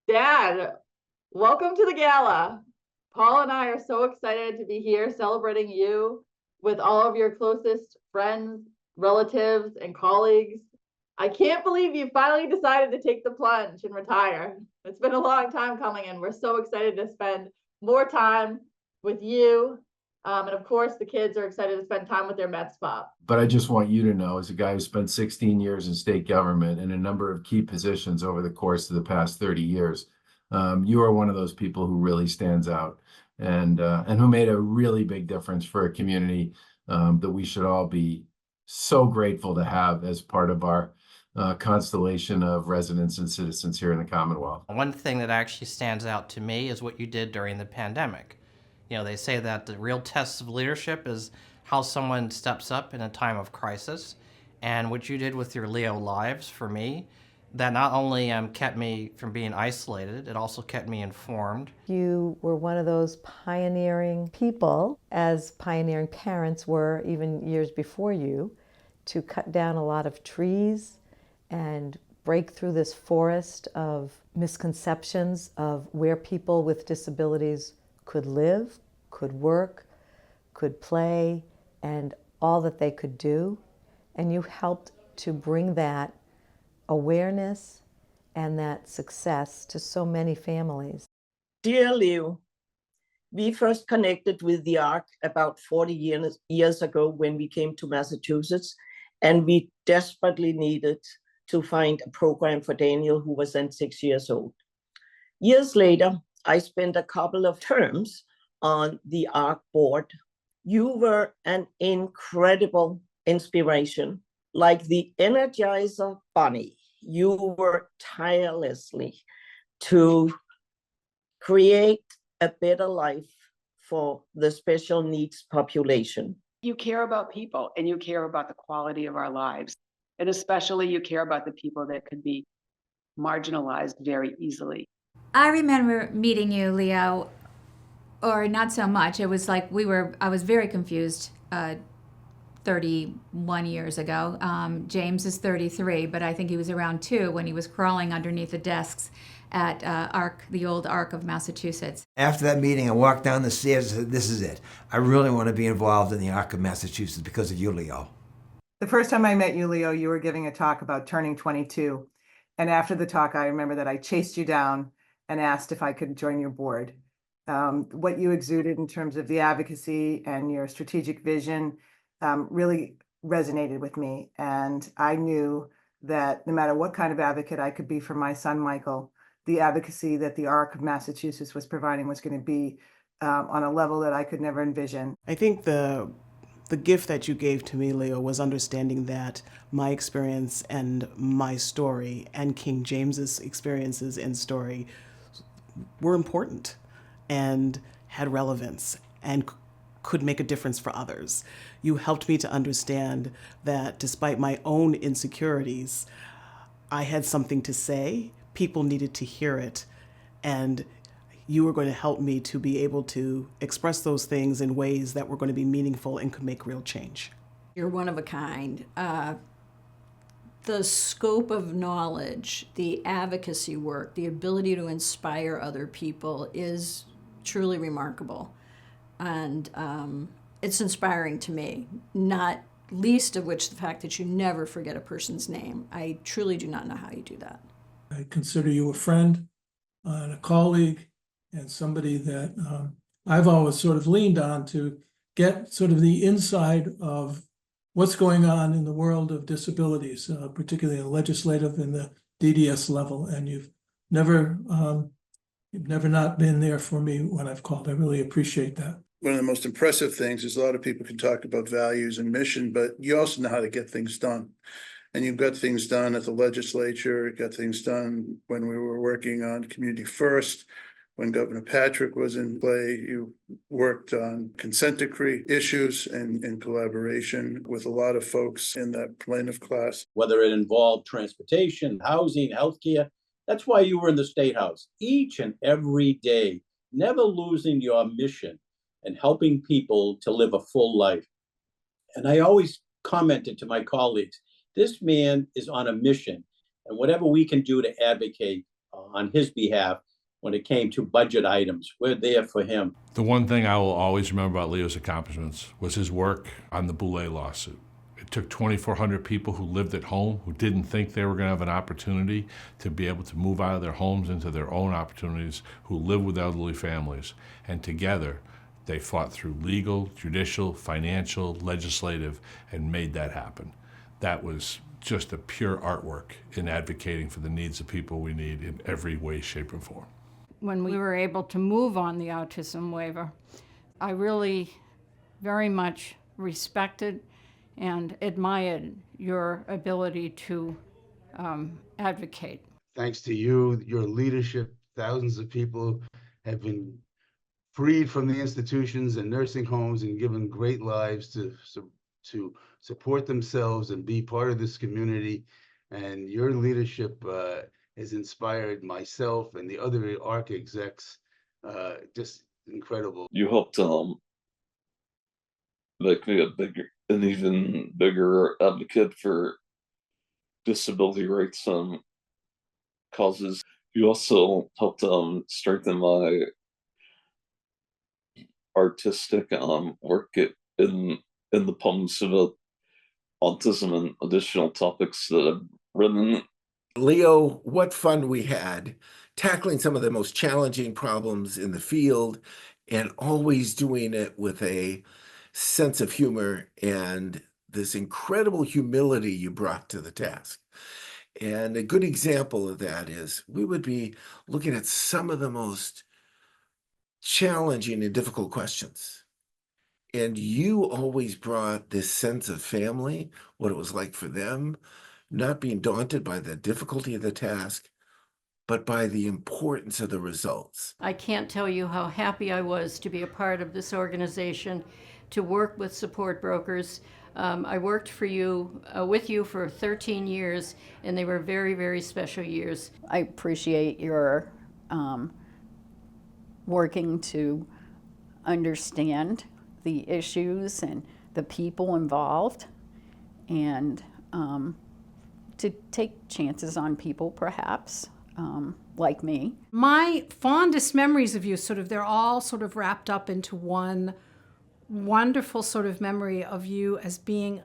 Dad, welcome to the gala. Paul and I are so excited to be here celebrating you with all of your closest friends, relatives, and colleagues. I can't believe you finally decided to take the plunge and retire. It's been a long time coming, and we're so excited to spend more time with you. And of course, the kids are excited to spend time with their Mets pop. But I just want you to know, as a guy who spent 16 years in state government in a number of key positions over the course of the past 30 years, you are one of those people who really stands out and who made a really big difference for a community that we should all be so grateful to have as part of our constellation of residents and citizens here in the Commonwealth. One thing that actually stands out to me is what you did during the pandemic. You know, they say that the real test of leadership is how someone steps up in a time of crisis. And what you did with your Leo Lives, for me, that not only kept me from being isolated, it also kept me informed. You were one of those pioneering people, as pioneering parents were even years before you, to cut down a lot of trees and break through this forest of misconceptions of where people with disabilities could live, could work, could play, and all that they could do. And you helped to bring that awareness and that success to so many families. Dear Leo, we first connected with the ARC about 40 years ago when we came to Massachusetts, and we desperately needed to find a program for Daniel, who was then 6 years old. Years later, I spent a couple of terms on the ARC board. You were an incredible inspiration, like the Energizer Bunny. You worked tirelessly to create a better life for the special needs population. You care about people and you care about the quality of our lives. And especially you care about the people that could be marginalized very easily. I remember meeting you, Leo, or not so much. It was like I was very confused 31 years ago. James is 33, but I think he was around 2 when he was crawling underneath the desks at the old ARC of Massachusetts. After that meeting, I walked down the stairs and said, this is it. I really want to be involved in the ARC of Massachusetts because of you, Leo. The first time I met you, Leo, you were giving a talk about turning 22. And after the talk, I remember that I chased you down and asked if I could join your board. What you exuded in terms of the advocacy and your strategic vision really resonated with me. And I knew that no matter what kind of advocate I could be for my son, Michael, the advocacy that the ARC of Massachusetts was providing was going to be on a level that I could never envision. I think the gift that you gave to me, Leo, was understanding that my experience and my story and King James's experiences and story were important and had relevance and could make a difference for others. You helped me to understand that despite my own insecurities, I had something to say, people needed to hear it, and you were going to help me to be able to express those things in ways that were going to be meaningful and could make real change. You're one of a kind. The scope of knowledge, the advocacy work, the ability to inspire other people is truly remarkable. And it's inspiring to me, not least of which the fact that you never forget a person's name. I truly do not know how you do that. I consider you a friend and a colleague and somebody that I've always sort of leaned on to get sort of the inside of what's going on in the world of disabilities, particularly in the legislative and the DDS level. And you've never not been there for me when I've called. I really appreciate that. One of the most impressive things is a lot of people can talk about values and mission, but you also know how to get things done. And you've got things done at the legislature, got things done when we were working on Community First. When Governor Patrick was in play, you worked on consent decree issues and in collaboration with a lot of folks in that plaintiff class. Whether it involved transportation, housing, healthcare, that's why you were in the State House each and every day, never losing your mission and helping people to live a full life. And I always commented to my colleagues, this man is on a mission, and whatever we can do to advocate, on his behalf when it came to budget items. We're there for him. The one thing I will always remember about Leo's accomplishments was his work on the Boulay lawsuit. It took 2,400 people who lived at home, who didn't think they were going to have an opportunity to be able to move out of their homes into their own opportunities, who live with elderly families. And together, they fought through legal, judicial, financial, legislative, and made that happen. That was just a pure artwork in advocating for the needs of people we need in every way, shape, and form. When we were able to move on the autism waiver, I really very much respected and admired your ability to advocate. Thanks to you, your leadership, thousands of people have been freed from the institutions and nursing homes and given great lives to support themselves and be part of this community. And your leadership has inspired myself and the other ARC execs, just incredible. You helped make me an even bigger advocate for disability rights causes. You also helped strengthen my artistic work in the poems about autism and additional topics that I've written. Leo, what fun we had tackling some of the most challenging problems in the field and always doing it with a sense of humor and this incredible humility you brought to the task. And a good example of that is we would be looking at some of the most challenging and difficult questions. And you always brought this sense of family, what it was like for them, not being daunted by the difficulty of the task, but by the importance of the results. I can't tell you how happy I was to be a part of this organization, to work with support brokers. I worked for you, with you for 13 years, and they were very, very special years. I appreciate your working to understand the issues and the people involved, and to take chances on people, perhaps, like me. My fondest memories of you, they're all sort of wrapped up into one wonderful sort of memory of you as being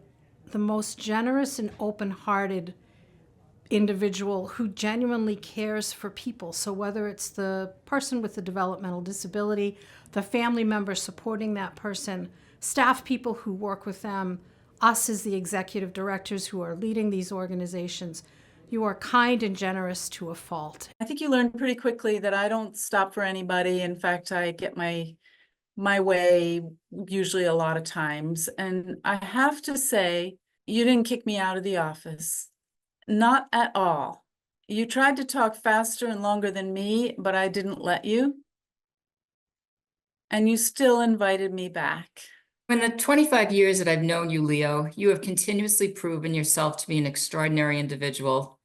the most generous and open-hearted individual who genuinely cares for people. So whether it's the person with the developmental disability, the family member supporting that person, staff people who work with them, us as the executive directors who are leading these organizations, you are kind and generous to a fault. I think you learn pretty quickly that I don't stop for anybody. In fact, I get my way usually a lot of times. And I have to say, you didn't kick me out of the office. Not at all. You tried to talk faster and longer than me, but I didn't let you. And you still invited me back. In the 25 years that I've known you, Leo, you have continuously proven yourself to be an extraordinary individual.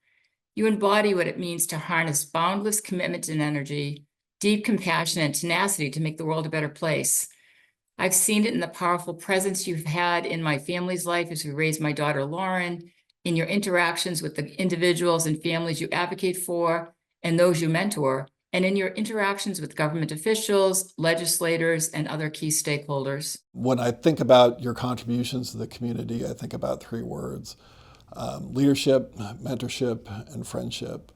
You embody what it means to harness boundless commitment and energy, deep compassion and tenacity to make the world a better place. I've seen it in the powerful presence you've had in my family's life as we raised my daughter, Lauren, in your interactions with the individuals and families you advocate for and those you mentor, and in your interactions with government officials, legislators, and other key stakeholders. When I think about your contributions to the community, I think about three words: leadership, mentorship, and friendship.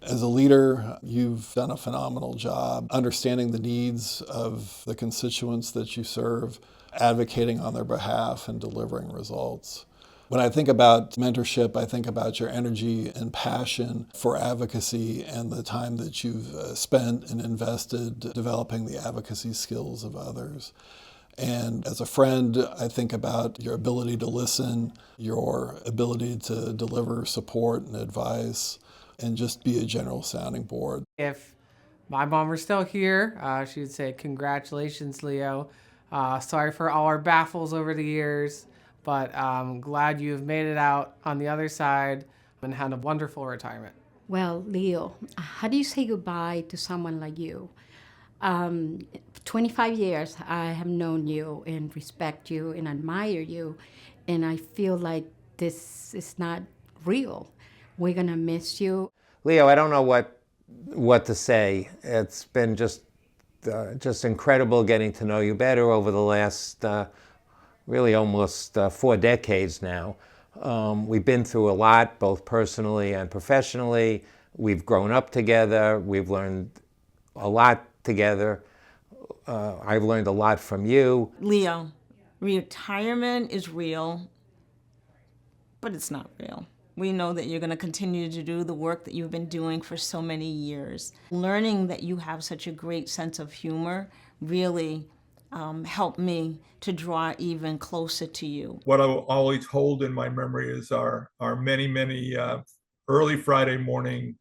As a leader, you've done a phenomenal job understanding the needs of the constituents that you serve, advocating on their behalf, and delivering results. When I think about mentorship, I think about your energy and passion for advocacy and the time that you've spent and invested developing the advocacy skills of others. And as a friend, I think about your ability to listen, your ability to deliver support and advice, and just be a general sounding board. If my mom were still here, she would say, "Congratulations, Leo. Sorry for all our baffles over the years, but I'm glad you've made it out on the other side and had a wonderful retirement." Well, Leo, how do you say goodbye to someone like you? 25 years I have known you and respect you and admire you, and I feel like this is not real. We're gonna miss you. Leo, I don't know what what to say. It's been just incredible getting to know you better over the last really almost 4 decades now. We've been through a lot, both personally and professionally. We've grown up together. We've learned a lot together. I've learned a lot from you. Leo, retirement is real, but it's not real. We know that you're going to continue to do the work that you've been doing for so many years. Learning that you have such a great sense of humor really helped me to draw even closer to you. What I will always hold in my memory is our many early Friday morning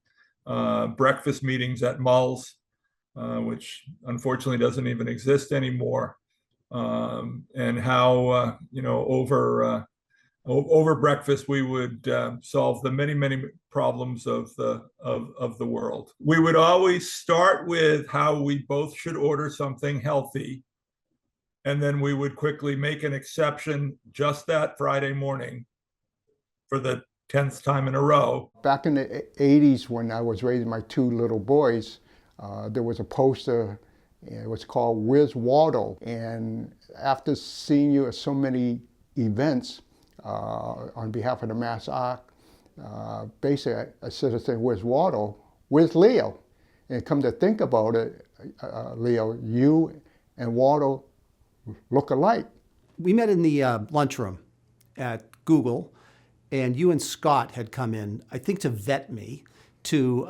breakfast meetings at Mull's, which unfortunately doesn't even exist anymore, and how over breakfast we would solve the many problems of the world. We would always start with how we both should order something healthy, and then we would quickly make an exception just that Friday morning for the 10th time in a row. Back in the 80s, when I was raising my 2 little boys, there was a poster, it was called Where's Waldo? And after seeing you at so many events on behalf of the Mass Arc, basically I said, where's Waldo? Where's Leo? And come to think about it, Leo, you and Waldo look alike. We met in the lunchroom at Google, and you and Scott had come in, I think to vet me, to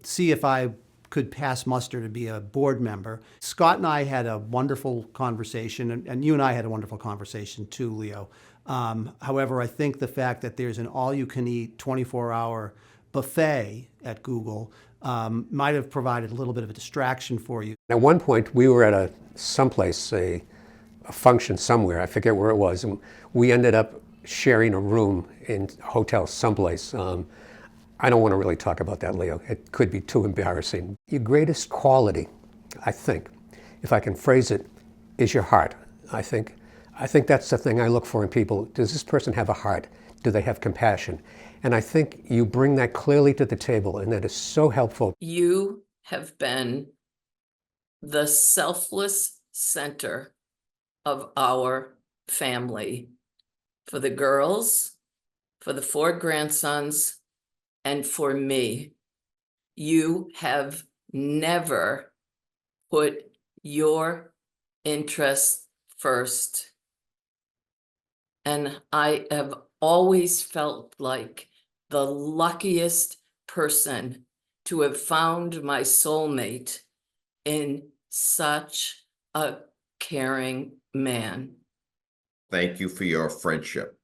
see if I could pass muster to be a board member. Scott and I had a wonderful conversation, and you and I had a wonderful conversation too, Leo. However, I think the fact that there's an all-you-can-eat 24-hour buffet at Google might have provided a little bit of a distraction for you. At one point, we were at someplace, a function somewhere, I forget where it was, and we ended up sharing a room in a hotel someplace. I don't want to really talk about that, Leo. It could be too embarrassing. Your greatest quality, I think, if I can phrase it, is your heart. I think that's the thing I look for in people. Does this person have a heart? Do they have compassion? And I think you bring that clearly to the table, and that is so helpful. You have been the selfless center of our family for the girls, for the 4 grandsons, and for me. You have never put your interests first. And I have always felt like the luckiest person to have found my soulmate in such a caring man. Thank you for your friendship.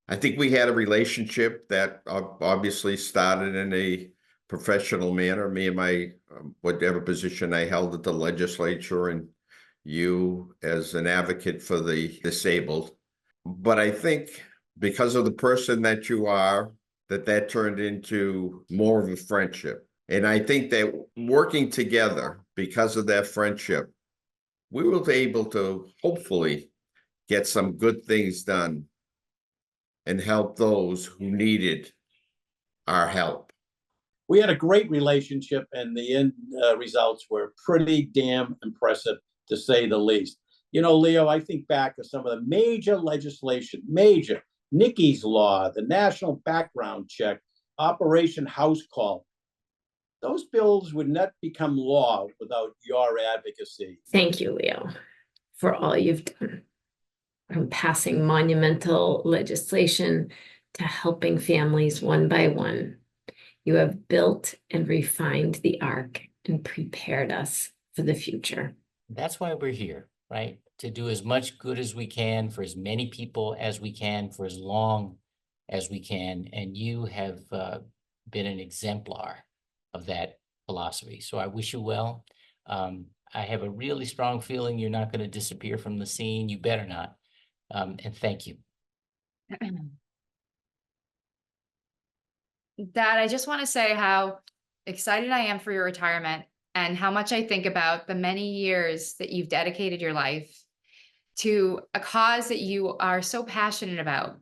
I think we had a relationship that obviously started in a professional manner, me and my whatever position I held at the legislature, and you as an advocate for the disabled. But I think because of the person that you are, that turned into more of a friendship. And I think that working together, because of that friendship, we were able to hopefully get some good things done and help those who needed our help. We had a great relationship, and the end results were pretty damn impressive, to say the least. You know, Leo, I think back to some of the major legislation, Nikki's Law, the National Background Check, Operation House Call. Those bills would not become law without your advocacy. Thank you, Leo, for all you've done. From passing monumental legislation to helping families one by one. You have built and refined the ARC and prepared us for the future. That's why we're here, right? To do as much good as we can for as many people as we can for as long as we can. And you have been an exemplar of that philosophy. So I wish you well. I have a really strong feeling you're not going to disappear from the scene. You better not. And thank you. Dad, I just want to say how excited I am for your retirement and how much I think about the many years that you've dedicated your life to a cause that you are so passionate about,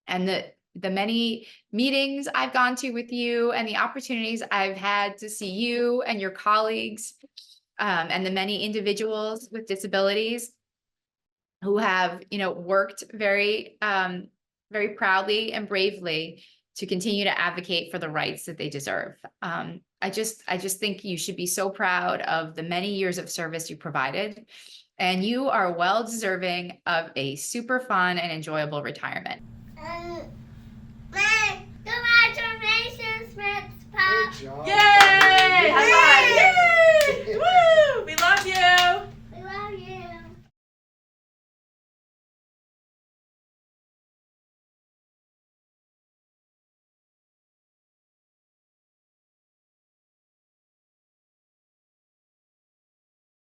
and that the many meetings I've gone to with you and the opportunities I've had to see you and your colleagues, and the many individuals with disabilities who have, worked very, very proudly and bravely to continue to advocate for the rights that they deserve. I just think you should be so proud of the many years of service you provided, and you are well deserving of a super fun and enjoyable retirement. Congratulations, Miss Pop. Yay! High five! Yay! Woo! We love you.